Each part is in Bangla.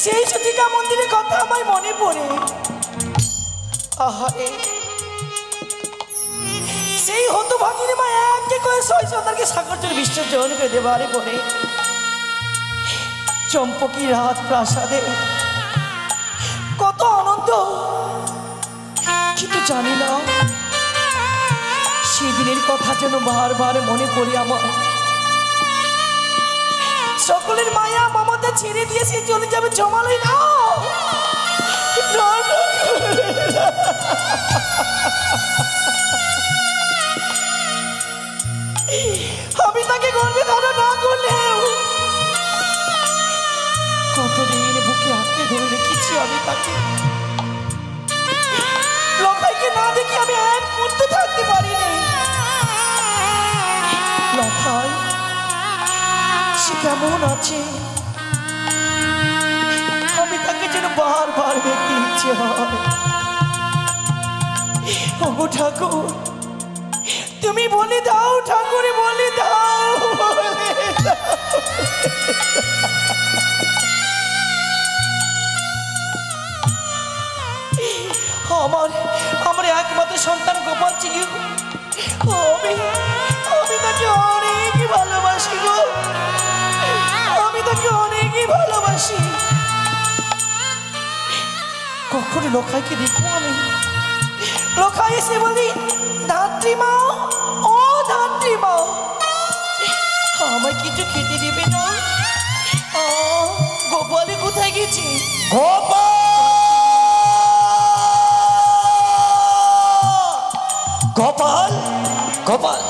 সেই সতীকা মন্দিরের কথা আমার মনে পড়ে। আহারে, সেই হতভাগির মা একে করে ৬ সন্তানকে সাগরচর বিসর্জন করে দেবারে পরে চম্পকি রাত প্রাসাদে কত আনন্দ। কিন্তু জানি না সেদিনের কথা যেন বারবার মনে পড়ে আমার। সকলের মায়া মমতা ছেড়ে দিয়ে সে চলে যাবে জমালয় না। আমি তাকে গর্বে ধারণ না করলেও কতদিন বুকে আঁকড়ে ধরে রেখেছি আমি তাকে। লখাইকে না দেখে আমি এক মুহূর্ত থাকতে পারিনি। লখাই সে কেমন আছে আমি তাকে যেন বারবার দেখতে ইচ্ছে হয়। ওগো ঠাকুর, তুমি বলে দাও, ঠাকুরে বলে দাও, বলে দাও। আমার একমাত্র সন্তান গোপাল ছিল। আমি তাকে অনেক ভালোবাসি গো, আমি তাকে অনেকই ভালোবাসি। কখনো লখাইকে দেখবো আমি? লখাই এসে বলি, ধাত্রীমা, ও ধাত্রীমা, আমায় কিছু খেতে দেবে না? গোপালে কোথায় গেছি? গোপাল, গোপাল, গোপাল,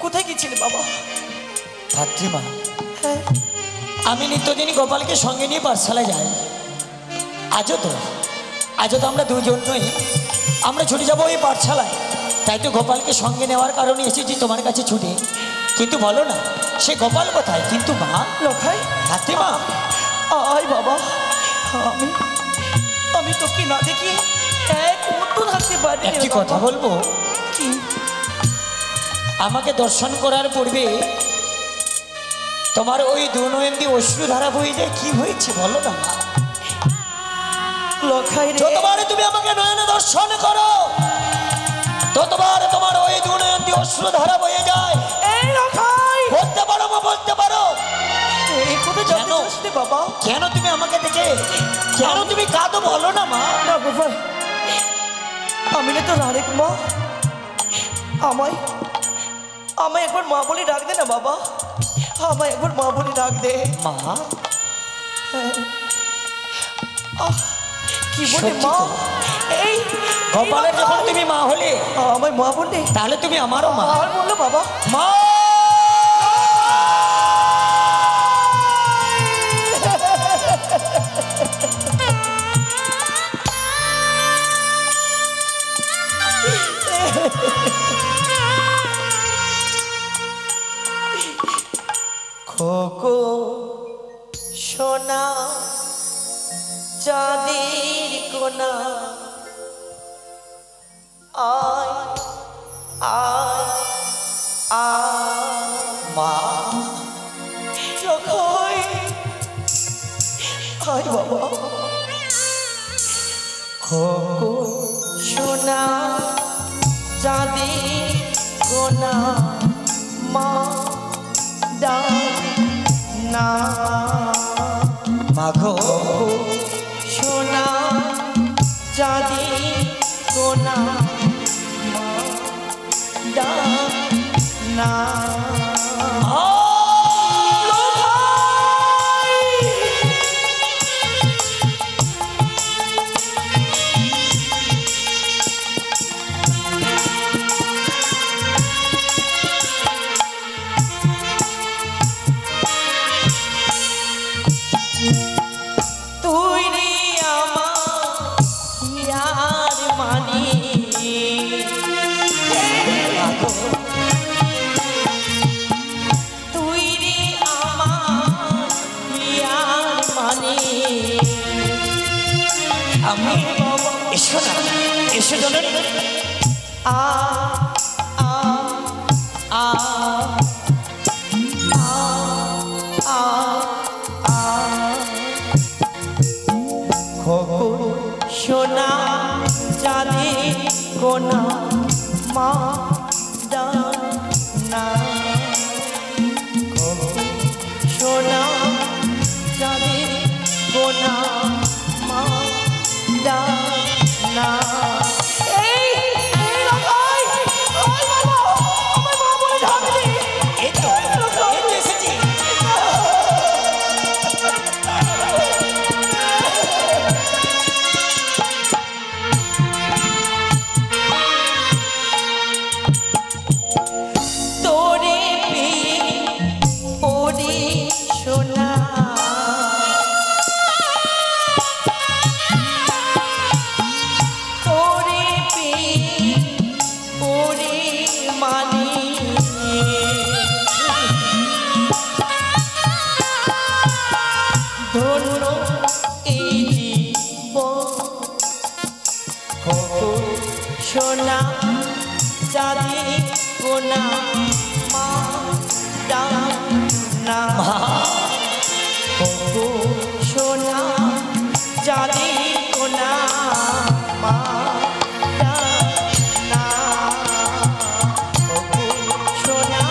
কোথায় গেছিলে বাবা? ধাত্রীমা, আমি নিত্যদিনই গোপালকে সঙ্গে নিয়ে পাঠশালায় যাই। আজও তো আমরা দুজনই আমরা ছুটে যাবো এই পাঠশালায়। তাই তো গোপালকে সঙ্গে নেওয়ার কারণে এসেছি তোমার কাছে ছুটে। কিন্তু বলো না, সে গোপাল কোথায়? কিন্তু মা, লখাই, ধাত্রীমা, আয় বাবা, আমি তোকে না দেখি এক মুহূর্ত থাকতে পারি। একটি কথা বলবো কি? আমাকে দর্শন করার পূর্বে তোমার ওই দুনয়নদি অশ্রুধারা বয়ে যায়, কি হয়েছে বলো না মা? লখাই রে, যতবার তুমি আমাকে নয়নে দর্শন করো ততবার তোমার ওই দুনয়নদি অশ্রুধারা বয়ে যায়। এই লখাই, বলতে পারো মা, বলতে পারো কেন বাবা? কেন তুমি আমাকে দেখে কেন তুমি কাঁদো বলো না মা? না গোপাল, আমি না তোর আরেক মা। আমায় একবার মা বলে ডাক দে না বাবা, আমায় একবার মা বলে ডাক দে। মা, কি বলে মা? এই গোপালের যখন তুমি মা হলে আমায় মা বললে, তাহলে তুমি আমারও মা। আর বললো বাবা মা, খোকো সোনা চাঁদের কোনা, আয় আয় আয় মা, লখাই, আয় বাবা। খোকো সোনা চাঁদের কোনা, মা ডাক না। মাগো সোনা চাঁদের কোনা, মা ডাক না। তুই রে আমার ইয়ার মানি, তুই রে আমার ইয়ার মানি। আমি এসো না, এসো জননী। আ আ আ আ আ খোকন সোনা চাঁদি কোনা মা ডানা খোকন সোনা চাঁদি কোনা মা ডানা সোনা চাঁদি কোনা মা ডানা সোনা চাঁদি কোনা মা ডানা সোনা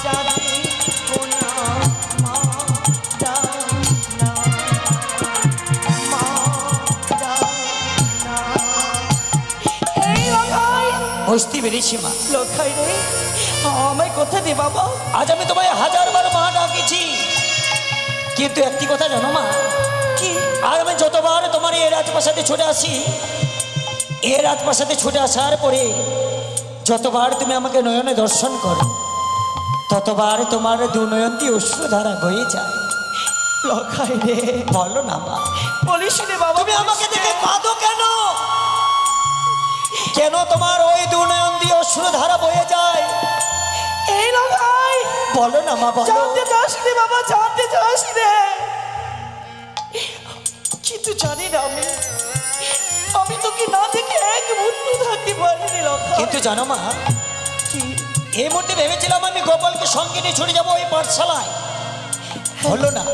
চাঁদি কোনা মা ডানা মা ডানা। বুঝতে পেরেছি মা। লখাই রে আমায় কথা দে বাবা। আজ আমি তোমায় 1000বার মা ডাকেছি, কিন্তু একটি কথা জানো মা? কি? আর আমি যতবার তোমার এই রাজপ্রাসাদে ছুটে আসি, এই রাজপ্রাসাদে ছুটে আসার পরে যতবার তুমি আমাকে নয়নে দর্শন করো, ততবার তোমার দু নয়ন দিয়ে অশ্রুধারা বয়ে যায়। লখাই রে বলো না মা, বলিস রে বাবা। তুমি আমাকে দেখে কাঁদো কেন? কেন তোমার ওই দু নয়ন দিয়ে অশ্রুধারা বয়ে যায়? এই লখাই বলো না মা, বলো। জানতে চাস রে বাবা, জানতে চাস রে? কিন্তু জানি না আমি তোকে না দেখে এক মুহূর্ত থাকতে পারিনি লখাই। কিন্তু জানো মা, কি? এই মুহূর্তে ভেবেছিলাম আমি গোপালকে সঙ্গে নিয়ে ছুটে যাবো ওই পাঠশালায়, হলো না।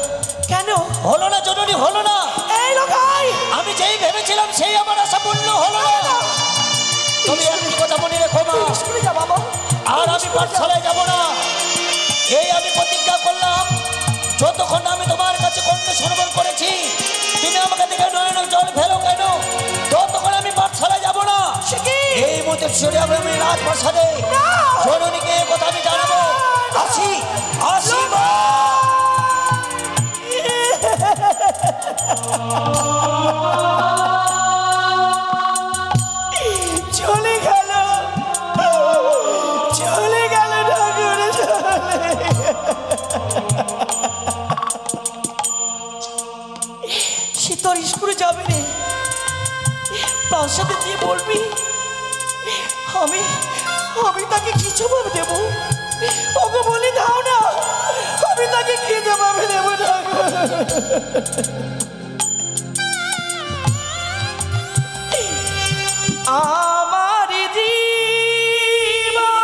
কেন হলো না জননী, হলো না। এই লখাই আমি যেই ভেবেছিলাম সেই আমার আশা পূর্ণ হলো না। তুমি একটি কথা মনে রেখো মা, স্কুলে যা বাবা। আর আমি পাঠশালায় যাব না। এই আমি প্রতিজ্ঞা করলাম, যতক্ষণ না আমি তোমার কাছে কন্যা সমর্পণ করেছি, তুমি আমাকে দেখে নয়ন জল ফেলো কেন, ততক্ষণ আমি পাঠশালায় যাব না। এই মুহূর্তে সরে যাবে আমি রাজপ্রাসাদে, জননীকে এই কথা আমি জানাবো। আসি আসি মা। চলে গেল, চলে গেল ঠাকুর, সে তোর স্কুলে যাবে রে। প্রাসাদে গিয়ে বলবি আমি তাকে কি জবাব দেবো? ওকে বলে দাও না, আমি তাকে কি জবাব দেবো ঠাকুর? আমার জীবন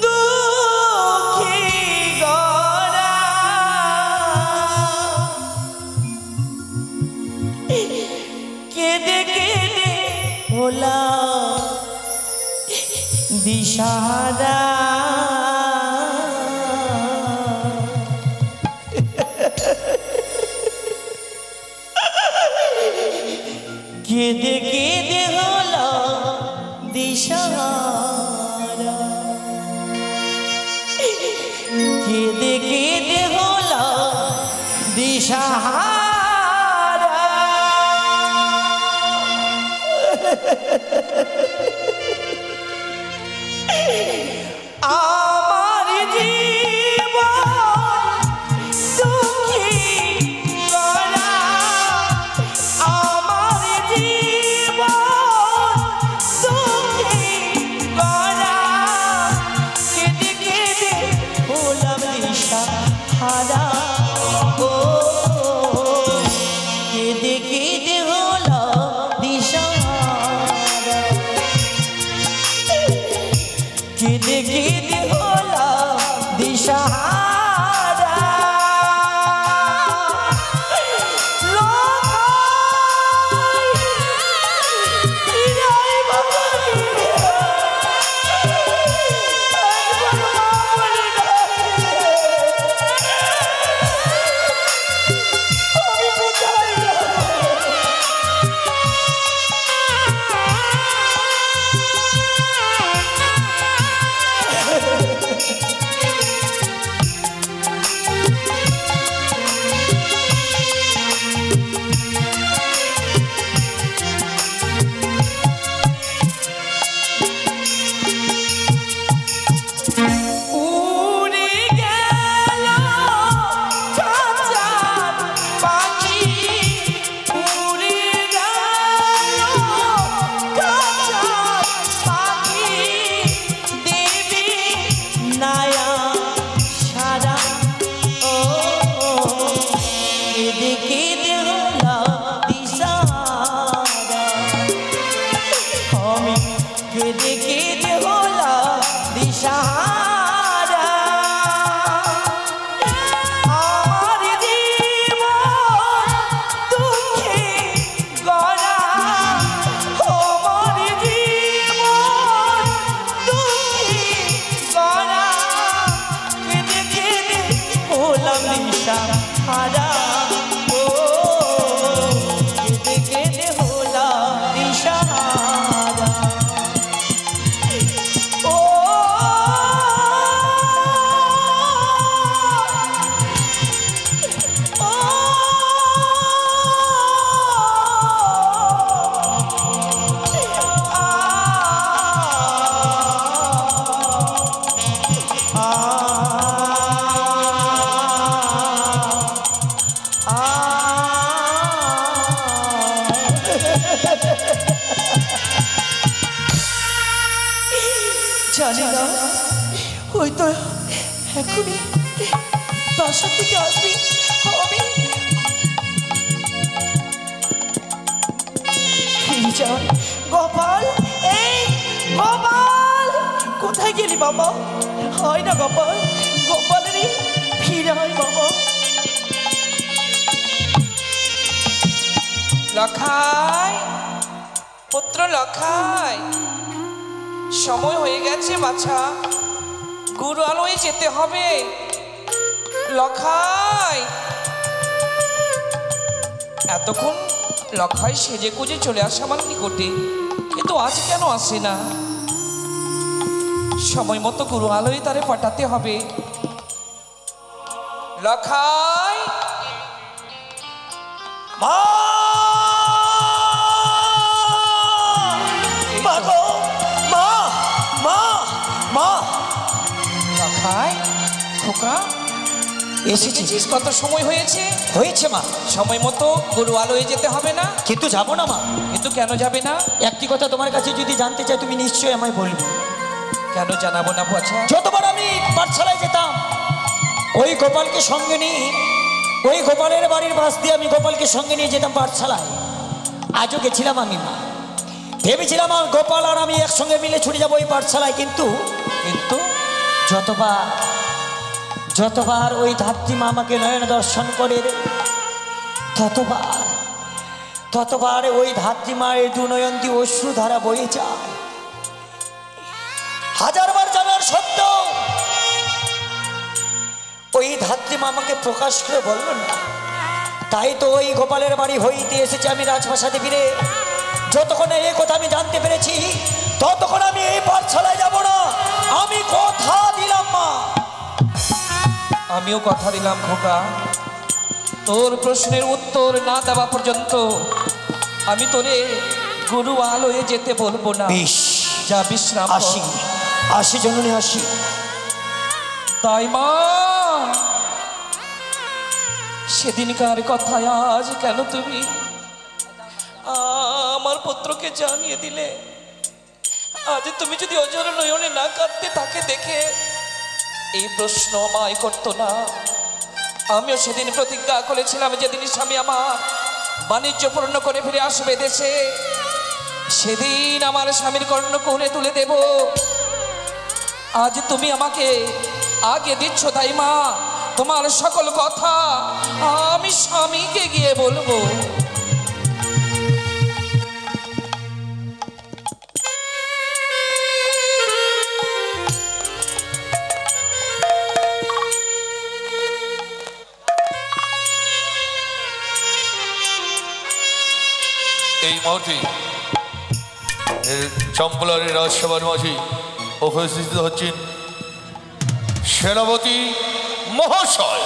দুঃখী গড়া, কেঁদে কেঁদে হলা দিশাহারা। কেঁদে কেঁদে হলো দিশাহারা, কেঁদে কেঁদে হলো দিশাহারা। আমার জীবন দুঃখী গড়া, আমার জীবন দুঃখী গড়া, কেঁদে কেঁদে হলাম দিশাহারা। ও কেঁদে হলাম দিশাহারা আমি কেঁদে কেঁদে হলাম দিশাহারা আমার জীবন দুঃখে গড়া আমার জীবন দুঃখে গড়া কেঁদে কেঁদে হলাম দিশাহারা ও কেঁদে কেঁদে হলাম দিশাহারা ও জানি না হয়তো এখনই বাসা থেকে আসবি আমি ফিরে যাই গোপাল এই গোপাল কোথায় গেলি বাবা হয় না গোপাল গোপালের ফিরে হয় বাবা লখাই পুত্র লখাই সময় হয়ে গেছে বাছা গুরু আলোয় যেতে হবে লখাই এতক্ষণ লখাই সেজে গুজে চলে আসে আমার নিকটে কিন্তু আজ কেন আসে না সময় মতো গুরু আলোয় তারে পাঠাতে হবে লখাই মা মা গো মা মা মা লখাই খোকা এসেছিস কত সময় হয়েছে হয়েছে মা সময় মতো গুরু আলোয় যেতে হবে না কিন্তু যাবো না মা কিন্তু কেন যাবে না একটি কথা তোমার কাছে যদি জানতে চাই তুমি নিশ্চয়ই আমায় বলবে কেন জানাবো না বাছা যতবার আমি পাঠশালায় যেতাম ওই গোপালকে সঙ্গে নিয়ে ওই গোপালের বাড়ির বাস দিয়ে আমি গোপালকে সঙ্গে নিয়ে যেতাম পাঠশালায় আজও গেছিলাম আমি মা ভেবেছিলাম আর গোপাল আর আমি একসঙ্গে মিলে ছুটে যাবো ওই পাঠশালায় কিন্তু কিন্তু যতবার ওই ধাত্রীমা আমাকে নয়ন দর্শন করে ততবার ওই ধাত্রীমায়ের দুনয়ন্তী অশ্রুধারা বয়ে যায় হাজারবার জানার সত্ত্বেও ওই ধাত্রীমা আমাকে প্রকাশ করে বলল না তাই তো ওই গোপালের বাড়ি হইতে এসেছে আমি রাজপ্রাসাদে ফিরে যতক্ষণ এই কথা আমি জানতে পেরেছি ততক্ষণ আমি এই পাঠশালায় যাব না আমি কথা দিলাম মা আমিও কথা দিলাম খোকা তোর প্রশ্নের উত্তর না দেওয়া পর্যন্ত আমি তোরে গুরু আলোয় যেতে বলবো না বেশ যা বিশ্রাম কর। আসি জননী আসি তাই মা সেদিনকার কথা আজ কেন তুমি আমার পুত্রকে জানিয়ে দিলে আজ তুমি যদি অজর নয়নে না কাঁদতে তাকে দেখে এই প্রশ্ন আমায় করতো না আমিও সেদিন প্রতিজ্ঞা করেছিলাম যেদিন স্বামী আমার বাণিজ্য পূর্ণ করে ফিরে আসবে দেশে সেদিন আমার স্বামীর কর্ণকুলে তুলে দেব আজ তুমি আমাকে আগে দিচ্ছ তাই মা তোমার সকল কথা আমি স্বামীকে গিয়ে বলবো এই মুহূর্তে চম্পলারের রাজসভার মাঝে উপস্থিত হচ্ছেন সেনাপতি মহাশয়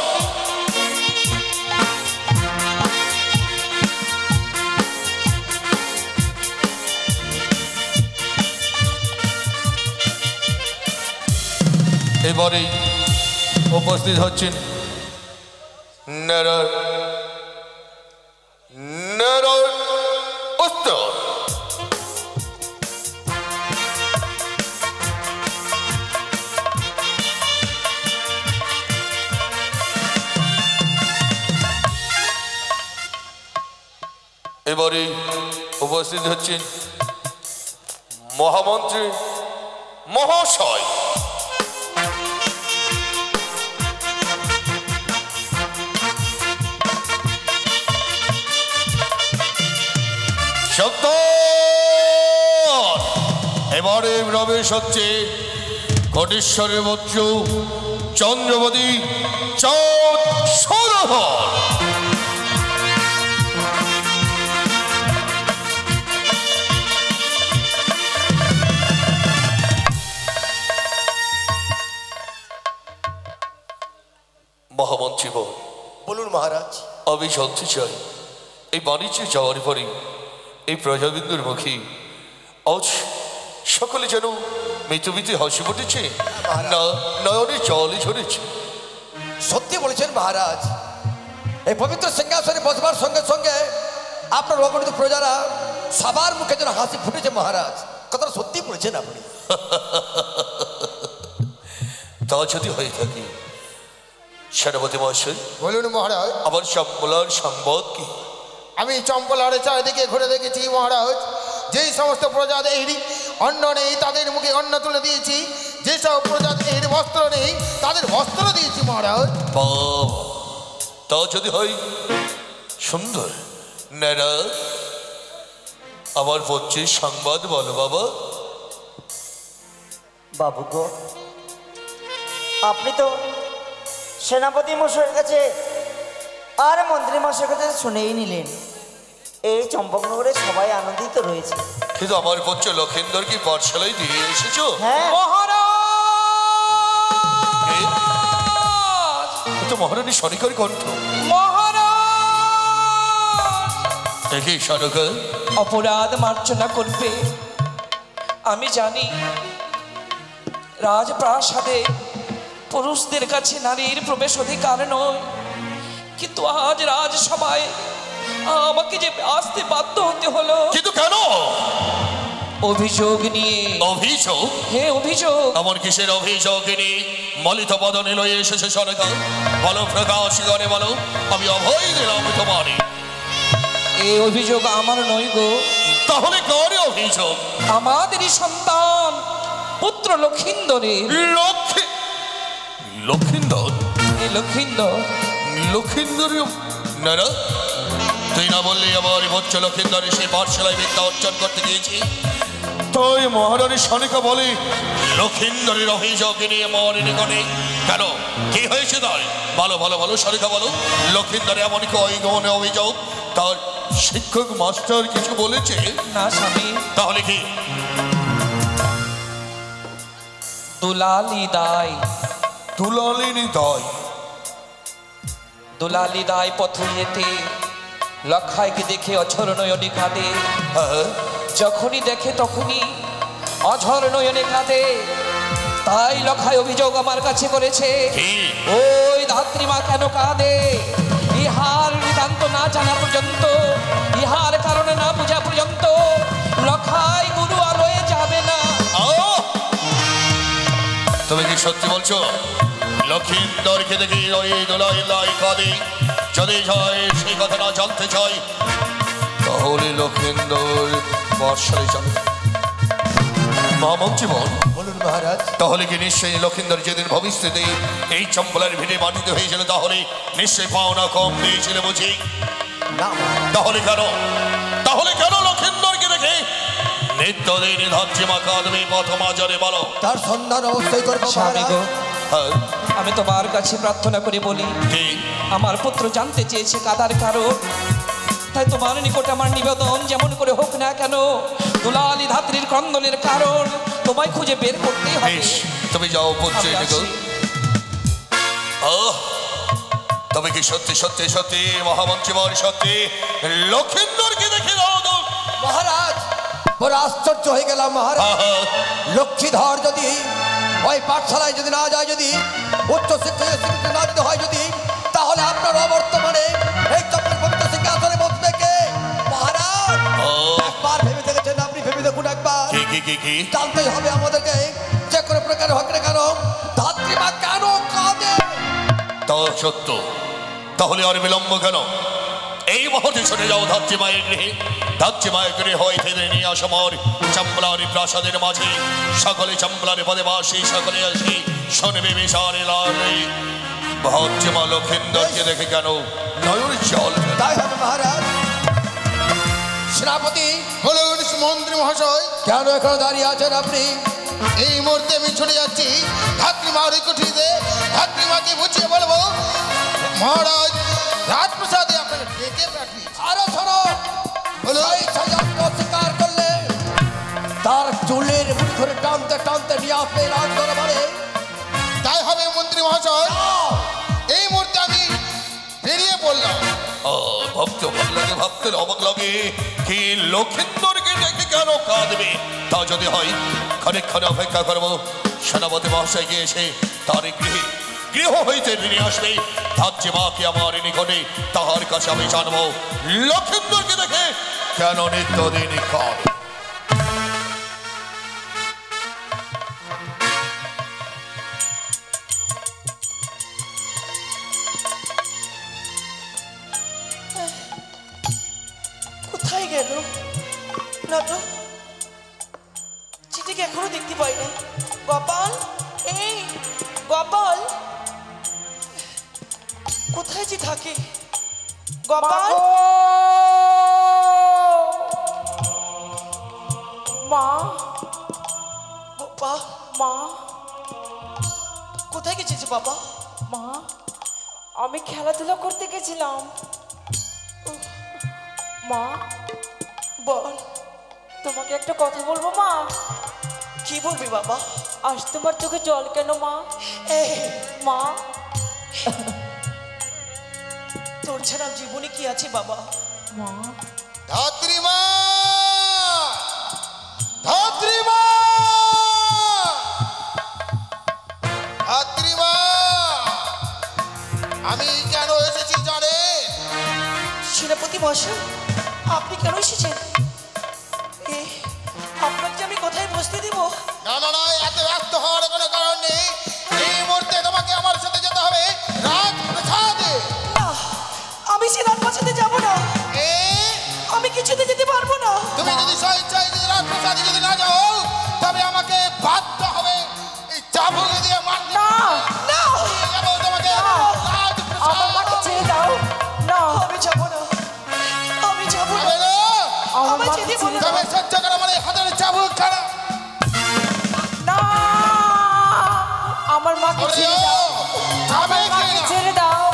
এবারে উপস্থিত হচ্ছেন নারায়ণ উত্তর এবারে উপস্থিত হচ্ছেন মহামন্ত্রী মহাশয়। সত্য এবারে প্রবেশ হচ্ছে কোটেশ্বরের পুত্র চন্দ্রবতী চাঁদ সদাগর। মহামন্ত্রী বলুন মহারাজ। আমি জানতে চাই এই বাণিজ্যে যাওয়ার পরে এই প্রজাবিন্দুর মুখে আজ সকলে যেন মিতুমিতে হাসি ফুটেছে, না নয়নে জলই ঝরেছে। সত্যি বলেছেন মহারাজ। এই পবিত্র সিংহাসনে বসবার সঙ্গে সঙ্গে আপনার অগণিত প্রজারা সবার মুখে যেন হাসি ফুটেছে মহারাজ। কথাটা সত্যি বলেছেন আপনি। তা যদি হয়ে থাকে সেনাপতি মহাশয়, বলুন মহারাজ। আমার সম্বলার সংবাদ কি? আমি চম্পলারে চারিদিকে ঘুরে দেখেছি মহারাজ। যেই সমস্ত প্রজাদের অন্ন নেই তাদের মুখে অন্ন তুলে দিয়েছি, যেসব প্রজাদের বস্ত্র নেই তাদের বস্ত্র দিয়েছি মহারাজ। বাবা, তা যদি হয় সুন্দর নেরা আমার পক্ষের সংবাদ বলো বাবা। বাবু গো, আপনি তো সেনাপতি মশাইয়ের কাছে আর মন্ত্রী মশাইয়ের কাছে শুনেই নিলেন। এই চম্পকনগরে সবাই আনন্দিত রয়েছে। কিন্তু আমার পক্ষ লক্ষেন্দর কি পাঠশালায় দিয়ে এসেছো? হ্যাঁ মহারাজ, তো মহারানী সনিকার কণ্ঠ। মহারাজ দেখি সনকা অপরাধ মার্জনা করবে। আমি জানি রাজপ্রাসাদে পুরুষদের কাছে নারীর প্রবেশ অধিকার নয়, কিন্তু আজ রাজসভায় আমাকে যে আসতে বাধ্য হতে হলো। কিন্তু কেন? অভিযোগ নিয়ে। অভিযোগ? হে অভিযোগ। এমন কিসের অভিযোগ নিয়ে মলিত বদনে লয়ে এসেছে সনকা? বলো প্রকাশ করে বলো, আমি অভয় দিলাম তোমারে। এই অভিযোগ আমার নয় গো। তাহলে কার অভিযোগ? আমাদেরই সন্তান পুত্র লক্ষিন্দরের। লক্ষিন্দর? এই লক্ষিন্দর লক্ষিন্দর না না, তুই না বললি আমার বচ্চ লক্ষিন্দরে সেই পাঠশালায় বিদ্যা অর্জন করতে গিয়েছি। তাই মহারানী সনিকা বলে লক্ষিন্দরের অভিযোগ নিয়ে মহারানী নিকটে কেন কি হয়েছে তার? ভালো ভালো ভালো সনিকা বলো। লক্ষিন্দরে এমন কি অভিযোগ? তার শিক্ষক মাস্টার কিছু বলেছে? না স্বামী। তাহলে কি? দুলালি দায়। দুলালিনী দায়? দুলালি দায় পথ হইতে লক্ষাইকে দেখে অঝর নয়নে কাঁদে। যখনই দেখে তখনই অঝর নয়নে কাঁদে। তাই লক্ষাই অভিযোগ আমার কাছে করেছে। ওই ধাত্রীমা কেন কাঁদে? ইহার নিতান্ত না জানা পর্যন্ত, ইহার কারণে না বোঝা পর্যন্ত লক্ষাই গুরু আলোয় যাবে না। তুমি কি সত্যি বলছো? লক্ষিন্দরকে দেখি ওই দোলাই কাঁদে। যদি যায় সেই কথা না জানতে চাই তাহলে লক্ষিন্দর বর্ষায় যাবে। মহামন্ত্রী বলুন মহারাজ। তাহলে কি নিশ্চয়ই লক্ষিন্দর যেদিন ভবিষ্যতে এই চম্পলার ভিড়ে মাটিতে হয়েছিল তাহলে নিশ্চয়ই পাওনা কম দিয়েছিল বুঝি? তাহলে কেন লক্ষিন্দরকে দেখে নিত্যদিন ধাত্রীমা কাঁদবে পথমাজরে বলো? তার সন্ধান অবশ্যই করবো মহারাজ। আমি তোমার কাছে প্রার্থনা করে বলি, আমার পুত্র জানতে চেয়েছে কাদার কারণ। তাই তোমার নিকট আমার নিবেদন, যেমন করে হোক না কেন দুলালি ধাত্রীর ক্রন্দনের কারণ তোমায় খুঁজে বের করতেই হবে। তুমি যাও পুত্রের নিকট। তবে কি সত্যি সত্যি সত্যি মহামন্ত্রী সত্যি লক্ষিন্দরকে দেখে মহারাজ? বড় আশ্চর্য হয়ে গেলাম মহারাজ। লক্ষ্মীধর যদি ওই পাঠশালায় যদি না যায়, যদি উচ্চ শিক্ষা না দিতে হয় যদি, তাহলে আপনার অবর্তমানে এই পবিত্র সিংহাসনে বসবে কে মহারাজ? একবার ভেবে দেখেছেন আপনি? ভেবে দেখুন একবার। জানতেই হবে আমাদেরকে, যে কোনো প্রকার হোক না কেন ধাত্রীমা কেন কাঁদে। তা সত্য, তাহলে আর বিলম্ব কেন? এই মুহূর্তে চলে যাও ধাত্রী মায়ের গৃহে। ধাত্রী মায়ের গৃহে হইতে নিয়ে আসমর চম্বলারি প্রাসাদের মাঝে সকলে চম্বলারি পদে বাসী সকলে আসি শোনবে বিশারে লালে ধাত্রী মা লক্ষিন্দরকে দেখে কেন নয়ন জল তাই হবে মহারাজ। সেনাপতি বলুন মন্ত্রী মহাশয়, কেন এখানে দাঁড়িয়ে আছেন আপনি? এই মুহূর্তে আমি ছুটে যাচ্ছি ধাত্রীমার কুঠিতে। ধাত্রীমাকে বুঝিয়ে বলবো মহারাজ রাজপ্রসাদে আপনাকে ডেকে পাঠিয়েছি। আরো শোনো, ওই সাজাকে অস্বীকার করলে তার চুলের মুঠি ধরে টানতে টানতে নিয়ে আসবে রাজদরবারে। তাই হবে মন্ত্রী মহাশয়। এই মুহূর্তে আমি বেরিয়ে পড়লাম। ভক্ত ভালো লাগে, ভাবতে অবাক লাগে কি লক্ষিন্দরকে দেখে কেন কাঁদবে। তা যদি হয় খানিকক্ষণ অপেক্ষা করবো। সেনাপতি মহাশয় গিয়ে এসে তার গৃহ হইতে নিয়ে আসবে ধাত্রী মাকে আমার নিকটে। তাহার কাছে আমি জানবো লক্ষিন্দরকে দেখে কেন নিত্যদিন কাঁদে। কোথায় গেল না তো? চিঠিকে এখনো দেখতে পাই না। গোপাল, এই গোপাল কোথায় যে থাকে? গোপাল, মা, গোপাল মা, কোথায় গেছিস বাবা? মা, আমি খেলাধুলা করতে গেছিলাম। মা, বল, তোমাকে একটা কথা বলবো মা। কি বলবি বাবা? আজ তোমার চোখে জল কেন মা? এই মা, তোর ছাড়া জীবনে কি আছে বাবা? মা, ধাত্রীমা, ধাত্রীমা, ধাত্রীমা, আমি কেন এসেছি জানেন? সেনাপতি মহাশয়, আপনি কেন এসেছেন? আপনাকে আমি কোথায় বসতে দিব? না না না, এত ব্যস্ত হওয়ার কোনো কারণ নেই। এই মুহূর্তে তোমাকে আমার সাথে যেতে হবে রাজপ্রাসাদে। না, আমি সে রাজপ্রাসাদে যাব না। আমি কিছুতে যেতে পারবো না। তুমি যদি স্বেচ্ছায় যদি রাজপ্রাসাদে যদি না যাও তবে আমাকে বাধ্য হবে এই চাবুক দিয়ে মারতে। না, না, নিয়ে যাবো তোমাকে আমার মাকে ছেড়ে দাও। না, আমি যাব না, আমি যাব না। রাজপ্রাসাদে। আমার আমায় মাকে যেতে ছেড়ে বলো। দাও। তবে সহ্য করো আমার এই হাতের চাবুক খারাপ। না, আমার মাকে ছেড়ে দাও। আমার মাকে ছেড়ে দাও।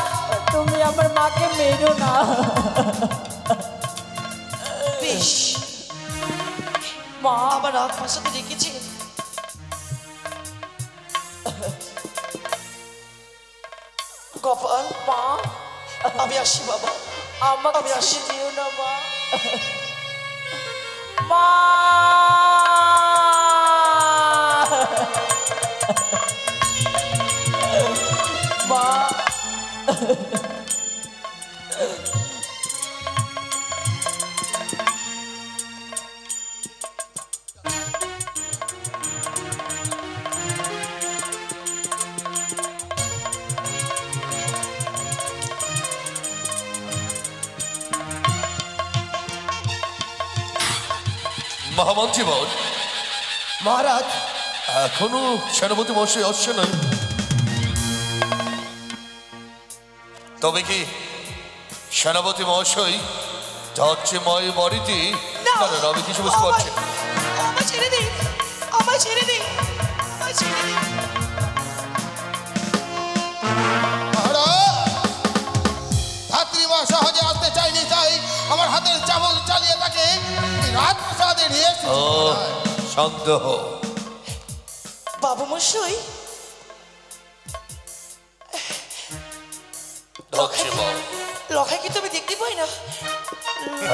তুমি আমার মাকে মেরো না। বেশ, মা, আমার রাজপ্রাসাদে রেখেছি। গোপাল, মা, আমি আসি বাবা। আমাকে আমি আসি। ছেড়ে দিও না মা। মা, মা, মহামন্ত্রী বল, মহারাজ, এখনো সেনাপতি মহাশয় আসছে না। তবে কি সেনাপতি মহাশয় যাচ্ছে মায়ের বাড়িতে? না, না না, আমি কিছু বুঝতে পারছি না। আমায় ছেড়ে দিন, আমায় ছেড়ে দিন, আমায় ছেড়ে দিন। ধাত্রীমা সহজে আসতে চাইনি, তাই আমার হাতের চাবুক চালিয়ে তাকে রাজপ্রাসাদে নিয়ে এসেছি। ও শান্ত হো। বাবু মশাই, ধাত্রী মা, লখাই কিন্তু আমি দেখতে পাই না।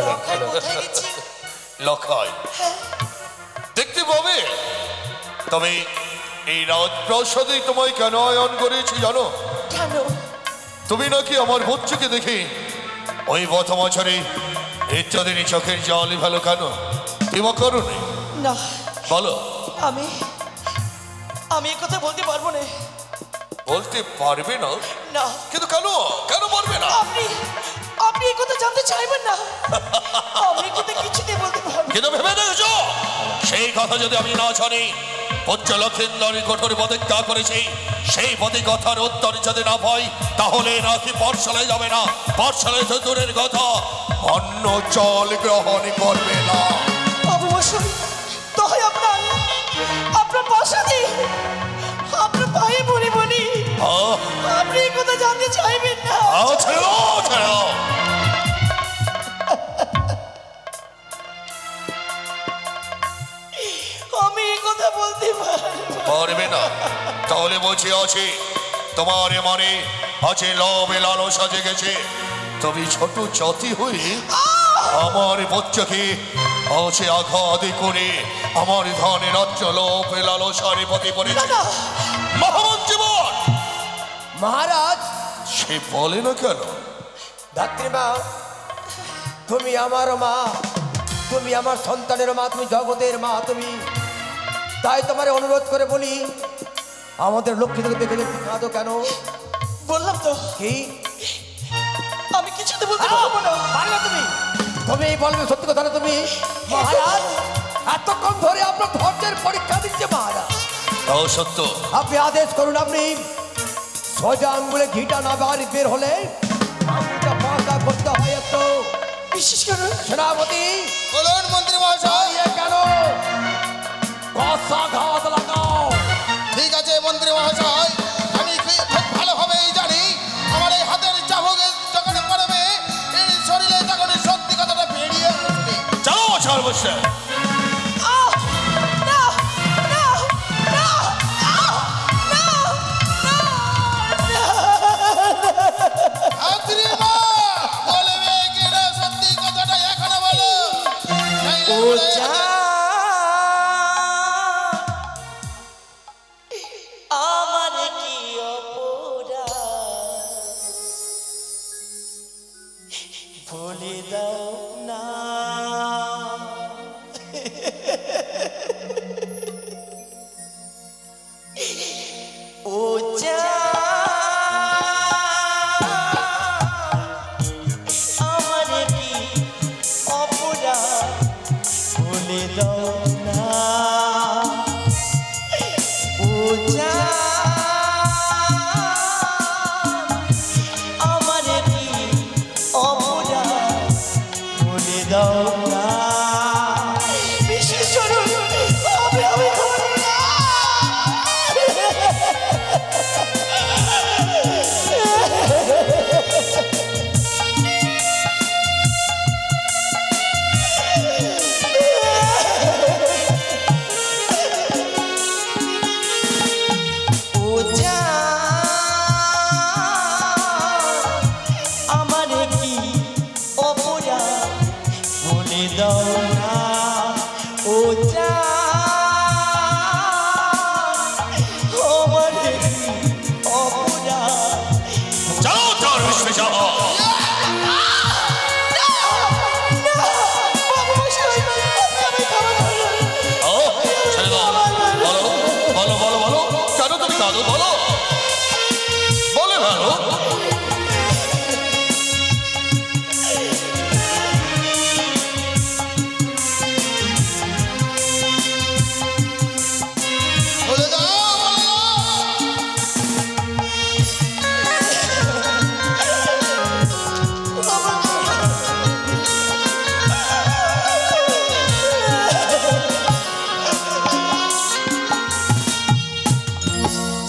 লখাই কোথায় গেছে? লখাই দেখতে পাবে। তবে এই রাজপ্রাসাদে তোমায় কেন আয়ন করেছি জানো? কেন? তুমি নাকি আমার বচ্চুকে দেখে ওই বছরে নিত্যদিনই চোখের জলই ভালো কেন? এবার করুনি না, বলো। আমি আমি এ কথা বলতে পারবো না। বলতে পারবে না? না, কিন্তু কেন, কেন পারবে না? আপনি আপনি আপনি এই কথা জানতে চাইবেন না? আমি কিন্তু কিছুতে বলতে পারবো না। কিন্তু ভেবে দেখেছো সেই কথা যদি আমি না জানি পূজ্য লক্ষিন্দরী কঠোর প্রতিজ্ঞা করেছি সেই প্রতিজ্ঞার উত্তর যদি না পাই তাহলে নাকি পাঠশালায় যাবে না, পাঠশালায় তো দূরের কথা অন্য জল গ্রহণ করবে না। অবশ্যই তাই আপনার পাশে আপনার ভাই বলি আপনি এই কথা জানতে চাইবেন না? আমি এই কথা বলতে পারবে না? তাহলে বলছি আছে তোমার মনে আছে লোভে লালসা জেগেছে, তুমি ছোট জাতি হয়ে আমার বাচ্চাকে আছে আঘাত করে আমার ধনে রাজ্য লোভে লালসারে পথে পড়েছে মহান জীবন। মহারাজ সে বলে না কেন? ধাত্রীমা তুমি আমার মা, তুমি আমার সন্তানের মা, তুমি জগতের মা, তুমি তাই তোমার অনুরোধ করে বলি আমাদের লক্ষ্মী থেকে দেখে দেখতে কাঁদো কেন? বললাম তো কি আমি কিছুতে বলতে পারবো না। পারবে তুমি? তুমি বলবে সত্যি কথা না তুমি? মহারাজ এতক্ষণ ধরে আপনার ধৈর্যের পরীক্ষা দিচ্ছে মহারাজ। তাও সত্য। আপনি আদেশ করুন, আপনি সোজা আঙ্গুলে ঘিটা না বাড়ি বের হলে আঙ্গুলটা পাকা করতে হয় একটু। বিশেষ করে সেনাপতি বলুন মন্ত্রী মহাশয়। কেন কষা ঘাত লাগাও। ঠিক আছে মন্ত্রী মহাশয়, আমি খুব ভালোভাবেই জানি আমার এই হাতের চাবুকে যখন করবে এই শরীরে তখন সত্যি কথাটা বেরিয়ে আসবে। চলো সর্বস্ব আমার কি অপরাধ বলে দাও না। ও আমার কি অপরাধ বলে দাও না। ও আমার কি অপরাধ বলে দাও না। বিশেষ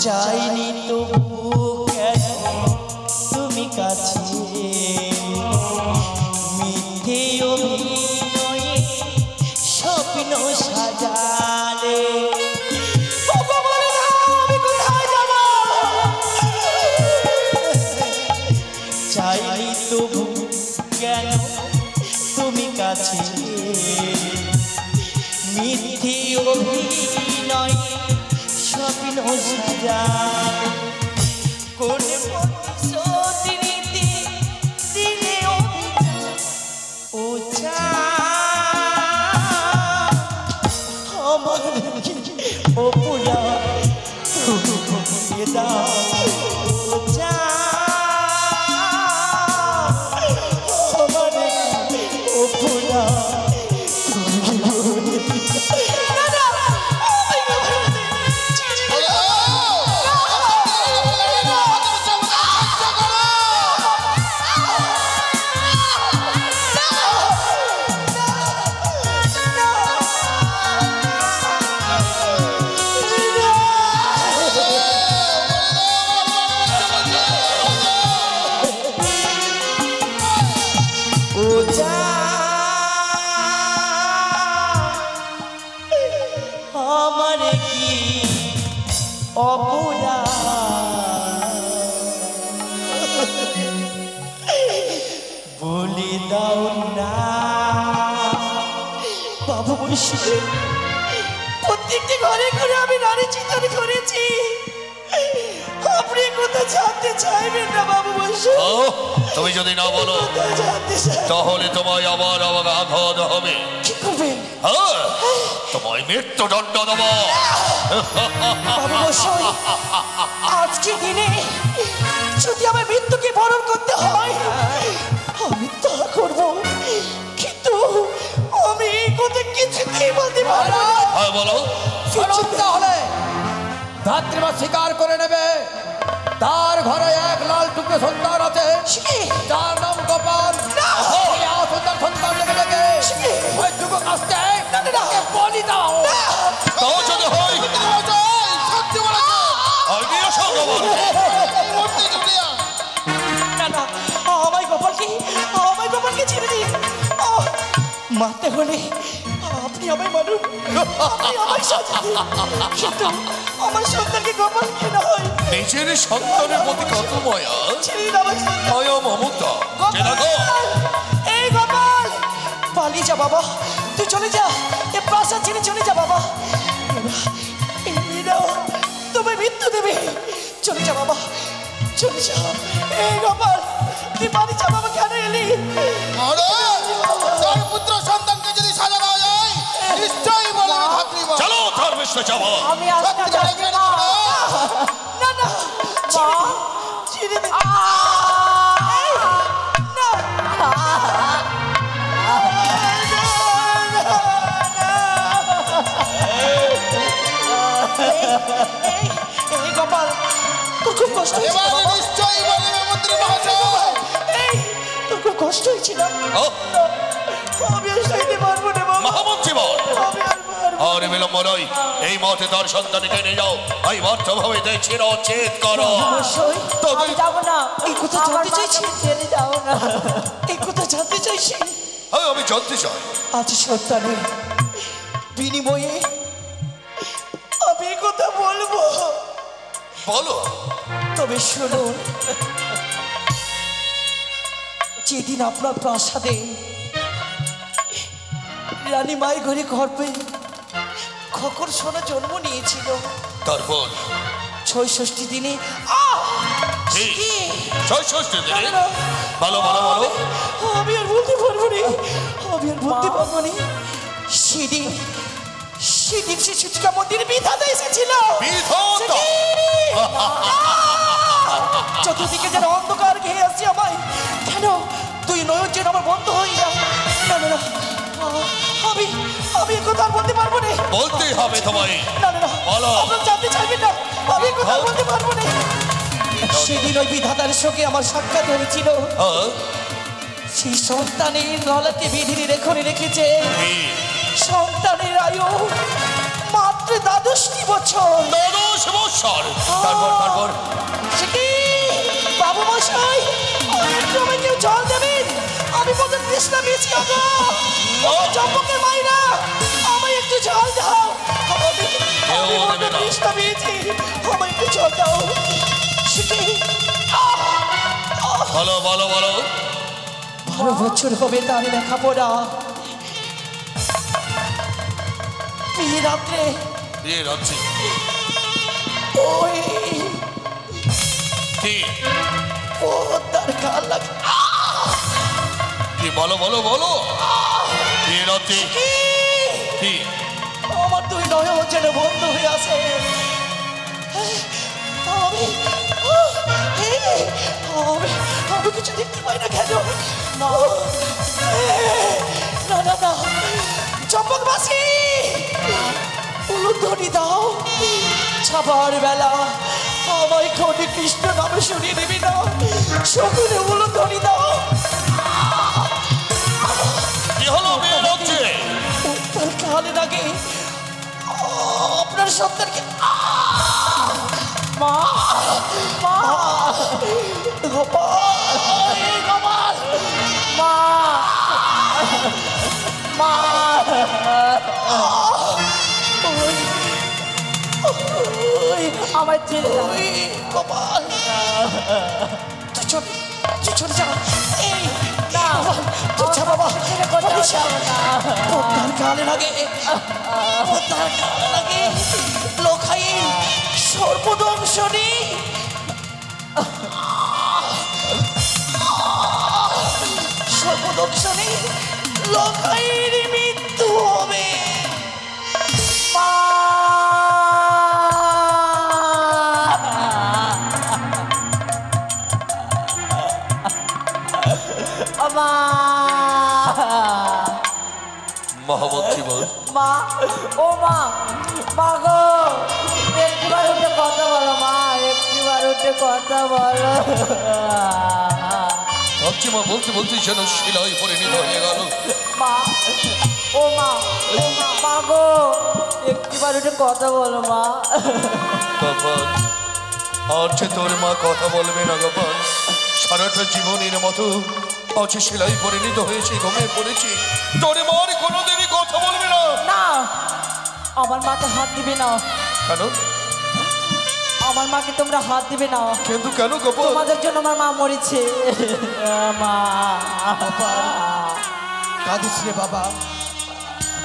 চাইনি তবু কেন তুমি কাছে মিথ্যে অভিনয়ে স্বপ্ন সাজালে। চাইনি তবু কেন তুমি কাছে মিথ্যে অভিনয়ে স্বপ্ন সাজালে। কোন প্রতিশ্রুতি দিলে ও আমার অপরাধ তুমি বলে দাও। বাবু বৈশী প্রত্যেকটি ঘরে ঘরে আমি নারী চিন্তান করেছি, আপনি কোথায় জানতে চাইবেন না বাবু বৈশী? তুমি যদি না বলো তাহলে তোমায় আবার আবার আঘাত হবে। কি করবেন? তোমায় মৃত্যুদণ্ড দেব। বাবু বৈশী আজকে দিনে যদি আমার মৃত্যুকে বরণ করতে হয় আমি তা করব, কিন্তু আমি এই কথা কিছুতেই বলতে পারবো না। হ্যাঁ বলো। তাহলে ধাত্রীমা স্বীকার করে নেবে তার ঘরে এক লাল টুকরো সন্তান আছে, তার নাম গোপাল। সন্তান সন্তান লেগে লেগে ওই টুকু কাছতে বলি দাও। তাও যদি হয় সত্যি বলেছে। আমি আসো গোপাল। না না আমায় গোপালকে ছেড়ে দিন। মারতে হলে আপনি আমায় মারুন, আপনি আমায় সাজা দিন, কিন্তু আমার সন্তানকে গোপালকে নয়। নিজের সন্তানের প্রতি কত মায়া, ছেড়ে দিন আমার সন্তান। মায়া মমতা। এই গোপাল পালিয়ে যা বাবা, তুই চলে যা, এ প্রাসাদ ছেড়ে চলে যা বাবা। এরা তোমায় মৃত্যু দেবে, চলে যা বাবা, চলে যা। এই গোপাল তুই বাড়ি যা বাবা, কেন এলি? তার পুত্র সন্তানকে যদি সাজা দেওয়া যায় নিশ্চয়ই বলবে ধাত্রীমা। চলো ধর্মেশ যাবো। আমি আসতে চাইছি না। না না ছেড়ে দে। এই গোপাল তোর খুব কষ্ট হয়েছে এবারে বাবা? নিশ্চয়ই বলবে মন্ত্রী মহাশয়। এই তোর খুব কষ্ট হয়েছিল? আমি আর সইতে পারবো না বাবা, মহামন্ত্রী বল। আমি আর পারবো আর বিলম্ব নয়, এই মতে তার সন্তানকে নিয়ে যাও। এই মর্তভাবে দেখছি চেত করো। অবশ্যই। আমি যাবো না। এই কথা আমার জানতে চাইছি, মাকে ছেড়ে যাও না। এই কথা জানতে চাইছি। হ্যাঁ আমি জানতে চাই। আজ সন্তানের বিনিময়ে আমি এই কথা বলবো, বলো। তবে শুনুন, যেদিন আপনার প্রাসাদে রানী মায়ের ঘরে গর্ভে খকর সোনা জন্ম নিয়েছিল, তারপর ৬৬ দিনে কি? ৬৬ দিনে? না, বলো বলো বলো। আমি আর বলতে পারবো না, আমি আর বলতে পারবো না। সেদিন সে সূচিকা মন্দিরে বিধাতা এসেছিল। বিধাতা? চতুর্দিকে যেন অন্ধকার ঘিরে আসছে আমায়। কেন তুই নয়ন যেন আমার বন্ধ হয়ে যা। না না না, আমি কথা আর বলতে পারবো না। বলতেই হবে তোমায়। না না না, বলো। আপনারা জানতে চাইবেন না, আমি কথা আর বলতে পারবো না। সেদিন ওই বিধাতার সঙ্গে আমার সাক্ষাৎ হয়েছিল। সেই সন্তানের গলাতে বিধিনি রেখেছে। সন্তানের আয়ু মাত্র 12টি বছর। 12 বছর? তারপর সে কি বাবু মশাই, একটু আমায় কেউ জল দেবেন? আমি বলতে তৃষ্ণা পেয়েছি। চম্পকের মাইরা আমায় একটু জল দাও। আমি বলতে তৃষ্ণা পেয়েছি, আমায় একটু জল দাও। সে কি বলো বলো বলো। 12 বছর হবে তার লেখাপড়া। বিয়ে রাত্রে ওই কি তার গাল লাগে। কি বলো বলো বলো। বিয়ে রাত্রে কি? আমার দুই নয়ন যেন বন্ধ হয়ে আছে। আমি কিছু দেখতে পাই না। কেন? না না না না, চম্পক মাসি উলুধ্বনি দাও। ছাপার বেলা আমায় খনি কৃষ্ণ নামে শুনিয়ে দেবি না, সকলে উলুধ্বনি দাও। কি হলো বিয়ে রাত্রে? তার কালে লাগে আপনার সন্তানকে। মা মা গোপাল, গোপাল, মা মা আমার ছেলে গোপাল, তুই চলে যা। এই না তুই যা বাবা, ছেলে কোথাও যাবো না। তার গালে লাগে তার গালে লাগে লোখাই সর্বদংশনী সর্বদংশনী লোখাইয়ের মৃত্যু হবে। মহামন্ত্রী বল মা ও মা মা গো একটিবার উঠে কথা বলো মা একটিবার উঠে কথা বলো। মা বলতে বলতে যেন শিলায় পরিণত হয়ে গেল। মা ও মা ও মা মা গো একটিবার উঠে কথা বলো মা। গোপাল আর যে তোর মা কথা বলবে না গোপাল, সারাটা জীবনের মতো আজ শিলায় পরিণত হয়েছে, ঘুমিয়ে পড়েছি, তোর মার কোনোদিনই কথা বলবে না। না আমার মাকে হাত দিবে না। কেন? আমার মাকে তোমরা হাত দিবে না। কিন্তু কেন গোপাল? তোমাদের জন্য আমার মা মরেছে। মা কাঁদিস রে বাবা,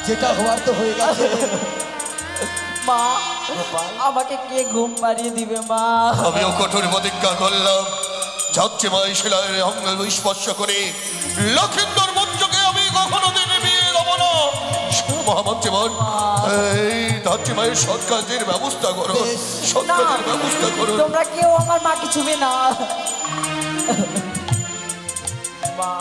যেটা হওয়ার তো হয়ে গেছে। মা আমাকে কে ঘুম পাড়িয়ে দিবে মা? আমিও কঠোর প্রতিজ্ঞা করলাম, যাচ্ছে মা শিলায় অঙ্গ স্পর্শ করে লক্ষিন্দর মঞ্চকে আমি কখনো দিনে বিয়ে দেবো না। মহামন্ত্রী বল এই যাচ্ছে মায়ের সৎ কাজের ব্যবস্থা করো, সৎ কাজের ব্যবস্থা করো। তোমরা কেউ আমার মাকে ছুবে না। মা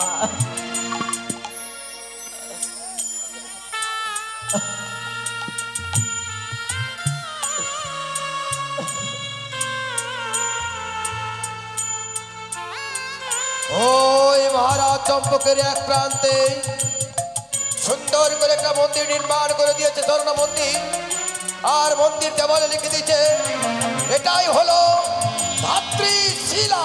ওই মহারাজ চম্পকের এক প্রান্তে সুন্দর করে একটা মন্দির নির্মাণ করে দিয়েছে, স্বর্ণ মন্দির। আর মন্দির দেওয়ালে লিখে দিয়েছে এটাই হলো ধাত্রী শিলা।